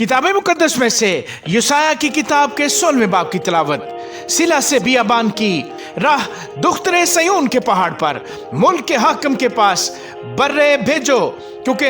किताब मुकद्दस में से यशायाह की किताब के 16वें बाब की तिलावत। सिला से बियाबान की राह दुख्तरे सयून के पहाड़ पर, मुल्क के हाकिम के पास बर्रे भेजो, क्योंकि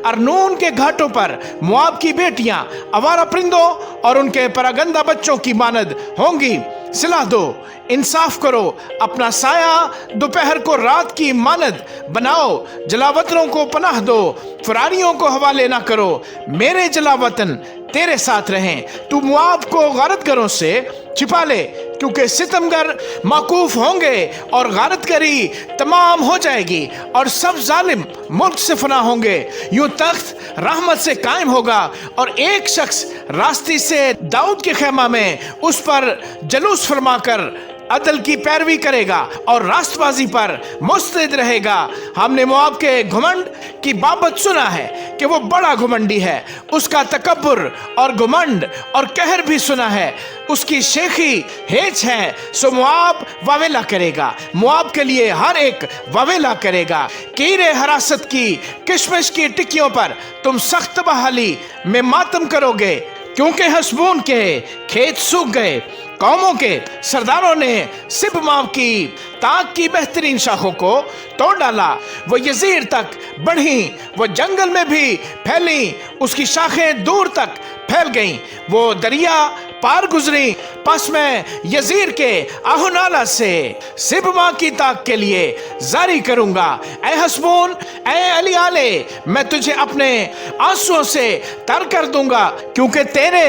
अरनून के घाटों पर मुआब की बेटियां आवारा परिंदों और उनके परागंदा बच्चों की मानद होंगी। सिला दो, इंसाफ करो, अपना साया दोपहर को रात की मानद बनाओ, जलावतनों को पनाह दो, फरारियों को हवाले ना करो। मेरे जलावतन तेरे साथ रहें, तू मुआब को गारतगरों से छिपा ले, क्योंकि सितमगर माकूफ होंगे और गारतगरी तमाम हो जाएगी और सब जालिम मुल्क से फना होंगे। यूं तख्त रहमत से कायम होगा और एक शख्स रास्ते से दाऊद के खेमा में उस पर जलूस फरमाकर अदल की पैरवी करेगा और रास्तबाजी पर मुस्तैद रहेगा। हमने मुआब के घुमंड की बाबत सुना है कि वो बड़ा घुमंडी है, उसका तकब्बुर और घुमंड और कहर भी सुना है। उसकी शेखी हेच है, सो मुआब वावेला करेगा, मुआब के लिए हर एक वावेला करेगा। कीरे हरासत की किशमिश की टिक्कियों पर तुम सख्त बहाली में मातम करोगे, क्योंकि हसबून के खेत सूख गए। कौमों के सरदारों ने सिबमाव की ताक की बेहतरीन शाखों को तोड़ डाला। वो यजीर तक बढ़ी, वो जंगल में भी फैली, उसकी शाखें दूर तक फैल गईं। वो दरिया पार गुजरी, पस में यजीर के आहुनाला से सिबमा की ताक के लिए जारी करूंगा। ऐ हसबून, ऐ अलियाले, मैं तुझे अपने आंसुओं से तर कर दूंगा, क्योंकि तेरे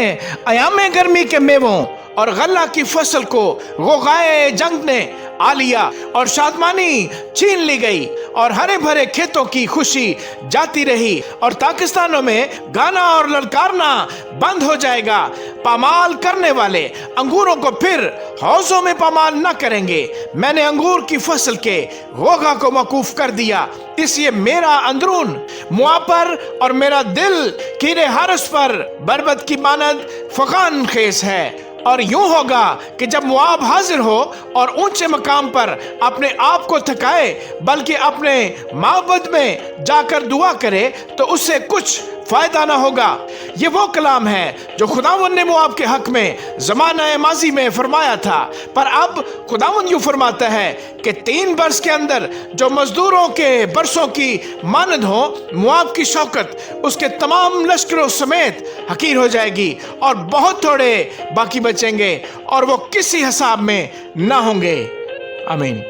अयामे गर्मी के मेवों और गल्ला की फसल को गोगाए जंग ने आ लिया और शादमानी छीन ली गई और हरे भरे खेतों की खुशी जाती रही और पाकिस्तानों में गाना और ललकारना बंद हो जाएगा। पामाल करने वाले अंगूरों को फिर हौजों में पामाल न करेंगे। मैंने अंगूर की फसल के गोगा को मौकूफ कर दिया, इसलिए मेरा अंदरून मुआ पर और मेरा दिल कीरे हारस पर बरबत की मानद फकान खेस है। और यूं होगा कि जब मुआब हाजिर हो और ऊंचे मकाम पर अपने आप को थकाए, बल्कि अपने माबद में जाकर दुआ करे, तो उससे कुछ फायदा ना होगा। ये वो कलाम है जो खुदावंद ने मुआब के हक में ज़माना माजी में फरमाया था, पर अब खुदावंद यूं फरमाता है कि 3 बरस के अंदर जो मजदूरों के बरसों की मानद हो, मुआब की शौकत उसके तमाम लश्करों समेत हकीर हो जाएगी और बहुत थोड़े बाकी बचेंगे और वो किसी हिसाब में ना होंगे। आमीन।